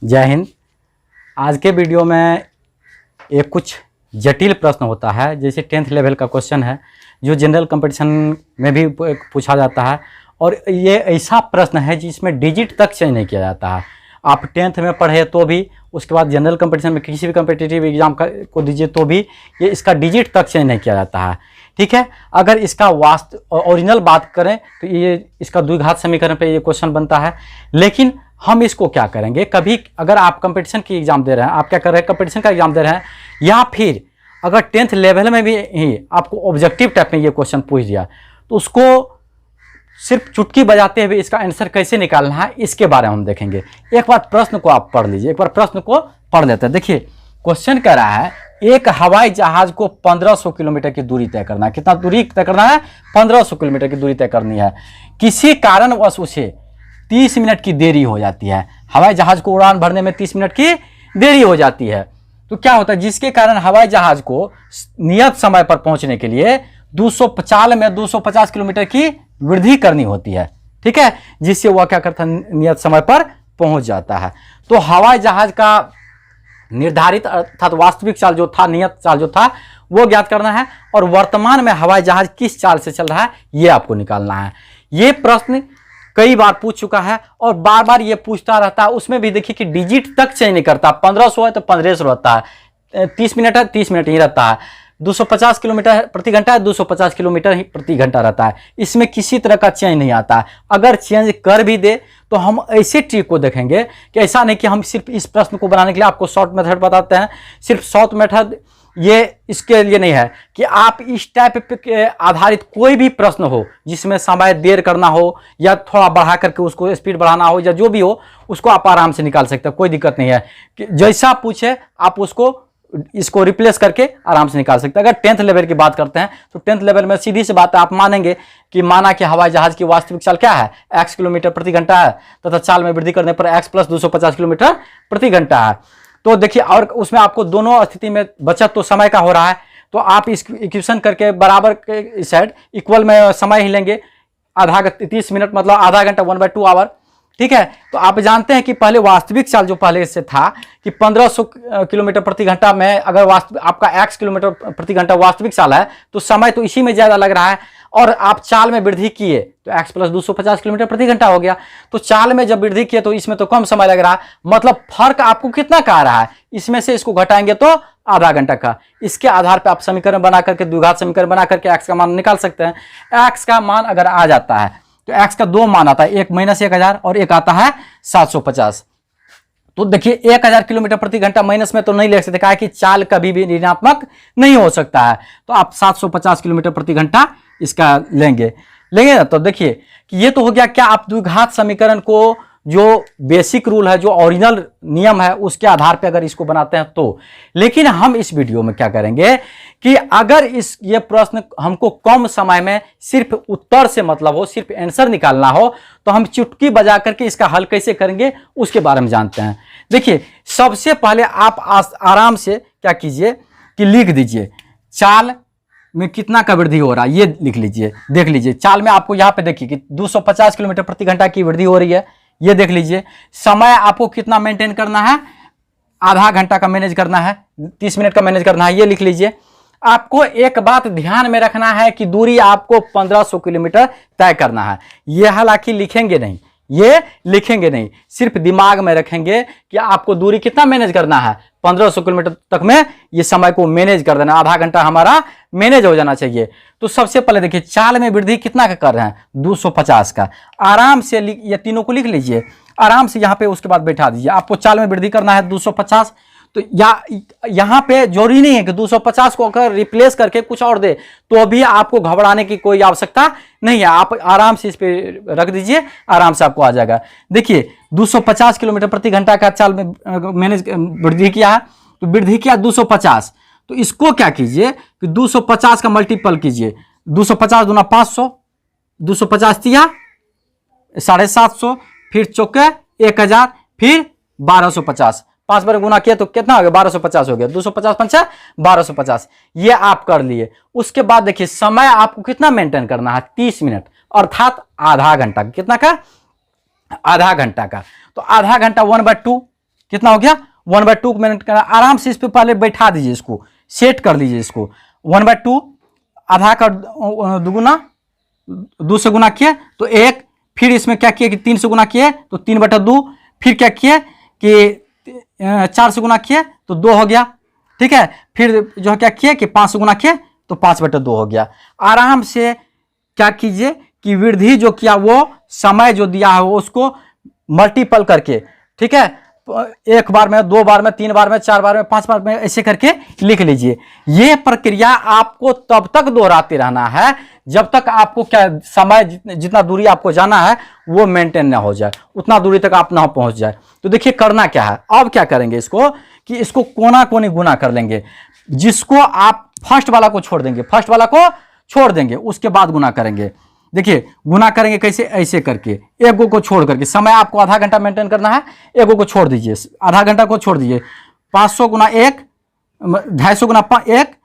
जय हिंद। आज के वीडियो में एक कुछ जटिल प्रश्न होता है, जैसे 10th लेवल का क्वेश्चन है जो जनरल कंपटीशन में भी पूछा जाता है, और ये ऐसा प्रश्न है जिसमें डिजिट तक चेंज नहीं किया जाता है। आप 10th में पढ़े तो भी, उसके बाद जनरल कंपटीशन में किसी भी कम्पिटिटिव एग्जाम को दीजिए तो भी ये इसका डिजिट तक चेंज नहीं किया जाता है। ठीक है, अगर इसका ओरिजिनल बात करें तो ये इसका द्विघात समीकरण पे ये क्वेश्चन बनता है। लेकिन हम इसको क्या करेंगे, कभी अगर आप कंपटीशन की एग्जाम दे रहे हैं, आप क्या कर रहे हैं, कंपटीशन का एग्जाम दे रहे हैं, या फिर अगर 10th लेवल में भी ही आपको ऑब्जेक्टिव टाइप में ये क्वेश्चन पूछ दिया तो उसको सिर्फ चुटकी बजाते हुए इसका आंसर कैसे निकालना है इसके बारे में हम देखेंगे। एक बार प्रश्न को आप पढ़ लीजिए, एक बार प्रश्न को पढ़ लेते हैं। देखिए क्वेश्चन कह रहा है एक हवाई जहाज को 1500 किलोमीटर की दूरी तय करना है। कितना दूरी तय करना है? 1500 किलोमीटर की दूरी तय करनी है। किसी कारणवश उसे 30 मिनट की देरी हो जाती है। हवाई जहाज को उड़ान भरने में 30 मिनट की देरी हो जाती है तो क्या होता है, जिसके कारण हवाई जहाज को नियत समय पर पहुंचने के लिए 250 किलोमीटर की वृद्धि करनी होती है। ठीक है, जिससे वह क्या करता है, नियत समय पर पहुंच जाता है। तो हवाई जहाज का निर्धारित अर्थात वास्तविक चाल जो था, नियत चाल जो था, वो ज्ञात करना है, और वर्तमान में हवाई जहाज किस चाल से चल रहा है ये आपको निकालना है। ये प्रश्न कई बार पूछ चुका है और बार बार ये पूछता रहता है। उसमें भी देखिए कि डिजिट तक चेंज नहीं करता। 1500 है तो 1500 रहता है, 30 मिनट है 30 मिनट ही रहता है, 250 किलोमीटर प्रति घंटा है 250 किलोमीटर ही प्रति घंटा रहता है। इसमें किसी तरह का चेंज नहीं आता है। अगर चेंज कर भी दे तो हम ऐसे ट्रिक को देखेंगे कि ऐसा नहीं कि हम सिर्फ इस प्रश्न को बनाने के लिए आपको शॉर्ट मेथड बताते हैं। सिर्फ शॉर्ट मेथड ये इसके लिए नहीं है कि आप इस टाइप पे आधारित कोई भी प्रश्न हो जिसमें समय देर करना हो या थोड़ा बढ़ा करके उसको स्पीड बढ़ाना हो या जो भी हो, उसको आप आराम से निकाल सकते हैं। कोई दिक्कत नहीं है कि जैसा पूछे आप उसको इसको रिप्लेस करके आराम से निकाल सकते हैं। अगर 10th लेवल की बात करते हैं तो 10th लेवल में सीधी सी बात है, आप मानेंगे कि माना कि हवाई जहाज की वास्तविक चाल क्या है, x किलोमीटर प्रति घंटा है, तथा चाल में वृद्धि करने पर x प्लस 250 किलोमीटर प्रति घंटा है। तो देखिए, और उसमें आपको दोनों स्थिति में बचत तो समय का हो रहा है, तो आप इस इक्वेशन करके बराबर के साइड इक्वल में समय ही लेंगे। 30 मिनट मतलब आधा घंटा, 1/2 आवर। ठीक है, तो आप जानते हैं कि पहले वास्तविक चाल जो पहले से था कि 1500 किलोमीटर प्रति घंटा में अगर वास्तविक आपका x किलोमीटर प्रति घंटा वास्तविक चाल है तो समय तो इसी में ज्यादा लग रहा है, और आप चाल में वृद्धि किए तो x प्लस 250 किलोमीटर प्रति घंटा हो गया। तो चाल में जब वृद्धि किए तो इसमें तो कम समय लग रहा है, मतलब फर्क आपको कितना का आ रहा है, इसमें से इसको घटाएंगे तो आधा घंटा का। इसके आधार पर आप समीकरण बना करके, द्विघात समीकरण बना करके x का मान निकाल सकते हैं। x का मान अगर आ जाता है तो x का दो मान आता है, एक माइनस 1000 और एक आता है 750। तो देखिए 1000 किलोमीटर प्रति घंटा माइनस में तो नहीं ले सकते, कहा कि चाल कभी भी ऋणात्मक नहीं हो सकता है, तो आप 750 किलोमीटर प्रति घंटा इसका लेंगे ना। तो देखिए कि ये तो हो गया क्या, आप द्विघात समीकरण को जो बेसिक रूल है, जो ओरिजिनल नियम है, उसके आधार पे अगर इसको बनाते हैं तो। लेकिन हम इस वीडियो में क्या करेंगे कि अगर ये प्रश्न हमको कम समय में सिर्फ उत्तर से मतलब हो, सिर्फ आंसर निकालना हो, तो हम चुटकी बजा करके इसका हल कैसे करेंगे उसके बारे में जानते हैं। देखिए सबसे पहले आप आराम से क्या कीजिए कि लिख दीजिए चाल में कितना का वृद्धि हो रहा है, ये लिख लीजिए। देख लीजिए चाल में आपको यहाँ पे देखिए कि 250 किलोमीटर प्रति घंटा की वृद्धि हो रही है, ये देख लीजिए। समय आपको कितना मेंटेन करना है, आधा घंटा का मैनेज करना है, 30 मिनट का मैनेज करना है, ये लिख लीजिए। आपको एक बात ध्यान में रखना है कि दूरी आपको 1500 किलोमीटर तय करना है। ये हालांकि लिखेंगे नहीं, ये लिखेंगे नहीं, सिर्फ दिमाग में रखेंगे कि आपको दूरी कितना मैनेज करना है, 1500 किलोमीटर तक में ये समय को मैनेज कर देना, आधा घंटा हमारा मैनेज हो जाना चाहिए। तो सबसे पहले देखिए चाल में वृद्धि कितना का कर रहे हैं, 250 का। आराम से ये तीनों को लिख लीजिए, आराम से यहाँ पे उसके बाद बैठा दीजिए। आपको चाल में वृद्धि करना है 250, तो यहाँ पे जरूरी नहीं है कि 250 को अगर रिप्लेस करके कुछ और दे तो भी आपको घबराने की कोई आवश्यकता नहीं है। आप आराम से इस पे रख दीजिए, आराम से आपको आ जाएगा। देखिए 250 किलोमीटर प्रति घंटा का चाल में मैंने वृद्धि किया है, तो वृद्धि किया 250, तो इसको क्या कीजिए कि 250 का मल्टीपल कीजिए, 250 दूना 500, 250 तिया 750, फिर चौके 1000, फिर 1250, 5 बार गुना किया तो कितना हो गया, 1250 हो गया। 250 पंचा 1250, ये आप कर लिए। उसके बाद देखिए समय आपको कितना मेंटेन करना है, 30 मिनट, अर्थात आधा घंटा। कितना का, आधा घंटा का। तो आधा घंटा 1/2, कितना हो गया 1/2 मेंटेन करना। आराम से इस पे पहले बैठा दीजिए, इसको सेट कर लीजिए। इसको 1/2 आधा का दुगुना 2 से गुना किए तो 1, फिर इसमें क्या किए कि 3 से गुना किए तो 3/2, फिर क्या किए कि 4 से गुना किए तो 2 हो गया, ठीक है। फिर जो है क्या किए कि 5 से गुना किए तो 5/2 हो गया। आराम से क्या कीजिए कि वृद्धि जो किया वो समय जो दिया है वो उसको मल्टीपल करके, ठीक है, 1 बार में, 2 बार में, 3 बार में, 4 बार में, 5 बार में, ऐसे करके लिख लीजिए। ये प्रक्रिया आपको तब तक दोहराते रहना है जब तक आपको क्या समय जितना दूरी आपको जाना है वो मेंटेन ना हो जाए, उतना दूरी तक आप ना पहुंच जाए। तो देखिए करना क्या है, अब क्या करेंगे इसको कि इसको कोना कोनी गुना कर लेंगे। जिसको आप फर्स्ट वाला को छोड़ देंगे, फर्स्ट वाला को छोड़ देंगे, उसके बाद गुना करेंगे। देखिए गुना करेंगे कैसे, ऐसे करके एक को छोड़ करके। समय आपको आधा घंटा मेंटेन करना है, एक को छोड़ दीजिए, आधा घंटा को छोड़ दीजिए। 500 गुना 1, 250 गुना 1,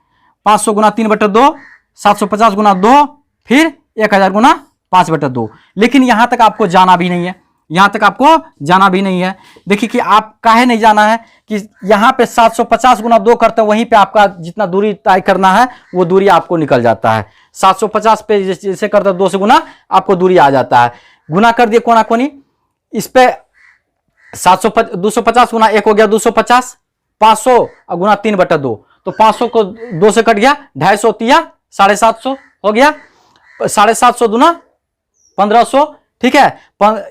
500 गुना 3/2, 750 गुना 2, फिर 1000 गुना 5/2। लेकिन यहां तक आपको जाना भी नहीं है, यहां तक आपको जाना भी नहीं है। देखिए कि आप काहे नहीं जाना है कि यहां पे 750 गुना 2 करते हैं, वहीं पे आपका जितना दूरी तय करना है वो दूरी आपको निकल जाता है। 750 पे जैसे करते 2 से गुना आपको दूरी आ जाता है। गुना कर दिए कोना कोनी, इस पे 250 गुना 1 हो गया 250, 500 गुना 3/2 तो 500 को 2 से कट गया, 250 तिया 750 हो गया, 750 गुना 1500, ठीक है,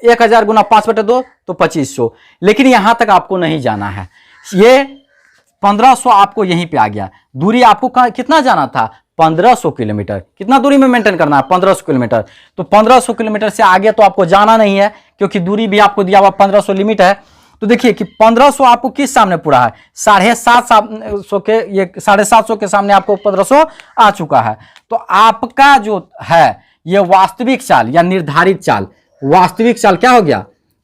1000 गुना 5/2 तो 2500। लेकिन यहां तक आपको नहीं जाना है, ये 1500 आपको यहीं पे आ गया। दूरी आपको कितना जाना था 1500 किलोमीटर। कितना दूरी में मेंटेन करना है 1500 किलोमीटर। तो 1500 किलोमीटर से आगे तो आपको जाना नहीं है क्योंकि दूरी भी आपको दिया हुआ 1500 लिमिट है। तो देखिए कि 1500 आपको किस सामने पूरा है 750 के, ये 750 के सामने आपको 1500 आ चुका है। तो आपका जो है ये वास्तविक चाल या निर्धारित चाल, वास्तविक चाल क्या हो गया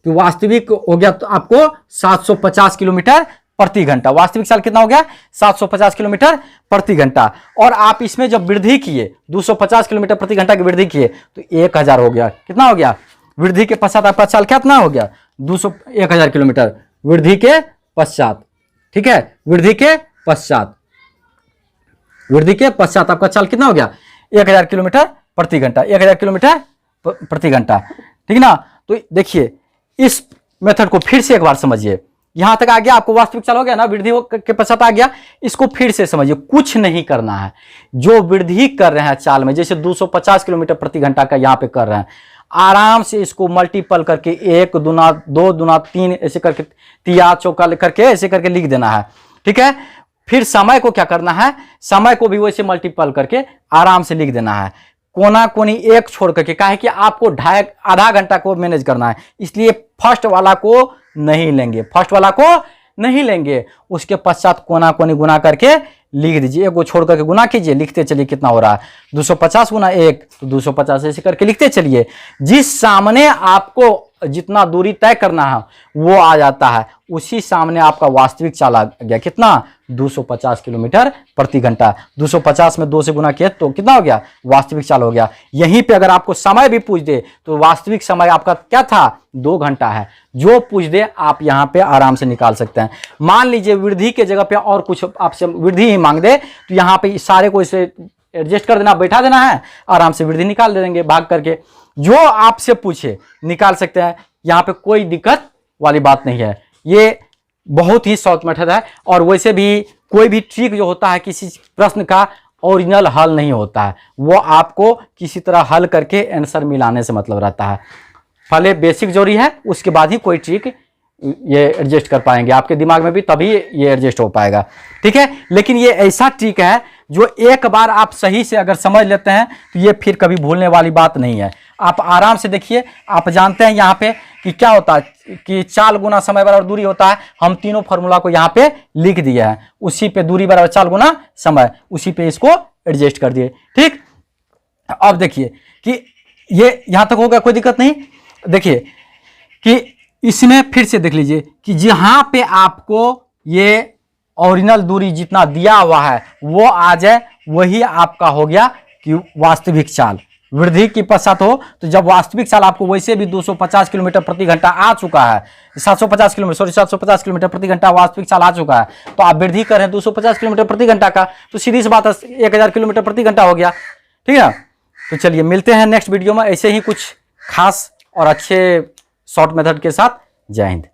कि वास्तविक हो गया तो आपको 750 किलोमीटर प्रति घंटा। वास्तविक चाल कितना हो गया 750 किलोमीटर प्रति घंटा। और आप इसमें जब वृद्धि किए 250 किलोमीटर प्रति घंटा की वृद्धि किए तो 1000 हो गया। कितना हो गया वृद्धि के पश्चात आपका चाल कितना हो गया 1000 किलोमीटर वृद्धि के पश्चात, ठीक है, वृद्धि के पश्चात आपका चाल कितना हो गया 1000 किलोमीटर प्रति घंटा, 1000 किलोमीटर प्रति घंटा, ठीक ना। तो देखिए इस मेथड को फिर से एक बार समझिए। यहां तक आ गया, आपको वास्तविक चाल हो गया ना, वृद्धि के पश्चात आ गया। इसको फिर से समझिए, कुछ नहीं करना है। जो वृद्धि कर रहे हैं चाल में, जैसे 250 किलोमीटर प्रति घंटा का यहां पे कर रहे हैं, आराम से इसको मल्टीपल करके 1 दूना 2 दूना 3 ऐसे करके तिया चौका करके ऐसे करके लिख देना है, ठीक है। फिर समय को क्या करना है, समय को भी वैसे मल्टीपल करके आराम से लिख देना है। कोना कोनी एक छोड़ करके, काहे कि आपको आधा घंटा को मैनेज करना है, इसलिए फर्स्ट वाला को नहीं लेंगे, फर्स्ट वाला को नहीं लेंगे। उसके पश्चात कोना कोनी गुना करके लिख दीजिए, एक को छोड़ करके गुना कीजिए, लिखते चलिए कितना हो रहा है 250 गुना 1 तो 250 ऐसे करके लिखते चलिए। जिस सामने आपको जितना दूरी तय करना है वो आ जाता है, उसी सामने आपका वास्तविक चाल आ गया। कितना 250 किलोमीटर प्रति घंटा। 250 में 2 से गुना किया तो कितना हो गया वास्तविक चाल हो गया। यहीं पे अगर आपको समय भी पूछ दे तो वास्तविक समय आपका क्या था 2 घंटा है। जो पूछ दे आप यहाँ पे आराम से निकाल सकते हैं। मान लीजिए वृद्धि के जगह पे और कुछ आपसे वृद्धि ही मांग दे तो यहाँ पे सारे को इसे एडजस्ट कर देना, बैठा देना है, आराम से वृद्धि निकाल देंगे भाग करके। जो आपसे पूछे निकाल सकते हैं, यहाँ पे कोई दिक्कत वाली बात नहीं है। ये बहुत ही शॉर्ट मेथड है। और वैसे भी कोई भी ट्रिक जो होता है किसी प्रश्न का ओरिजिनल हल नहीं होता है, वो आपको किसी तरह हल करके आंसर मिलाने से मतलब रहता है। पहले बेसिक जरूरी है, उसके बाद ही कोई ट्रिक ये एडजस्ट कर पाएंगे आपके दिमाग में भी, तभी ये एडजस्ट हो पाएगा, ठीक है। लेकिन ये ऐसा ट्रिक है जो एक बार आप सही से अगर समझ लेते हैं तो ये फिर कभी भूलने वाली बात नहीं है। आप आराम से देखिए, आप जानते हैं यहाँ पे कि क्या होता है कि चाल गुना समय बराबर दूरी होता है। हम तीनों फॉर्मूला को यहाँ पे लिख दिए हैं, उसी पे दूरी बराबर चाल गुना समय, उसी पे इसको एडजस्ट कर दिए, ठीक। अब देखिए कि ये यहाँ तक होगा, कोई दिक्कत नहीं। देखिए कि इसमें फिर से देख लीजिए कि जहां पे आपको ये ओरिजिनल दूरी जितना दिया हुआ है वो आ जाए, वही आपका हो गया कि वास्तविक चाल। वृद्धि के पश्चात हो, तो जब वास्तविक चाल आपको वैसे भी 250 किलोमीटर प्रति घंटा आ चुका है, 750 किलोमीटर प्रति घंटा वास्तविक चाल आ चुका है, तो आप वृद्धि कर रहे हैं 250 किलोमीटर प्रति घंटा का, तो सीधी सी बात है 1000 किलोमीटर प्रति घंटा हो गया। ठीक है, तो चलिए मिलते हैं नेक्स्ट वीडियो में ऐसे ही कुछ खास और अच्छे शॉर्ट मेथड के साथ। जय हिंद।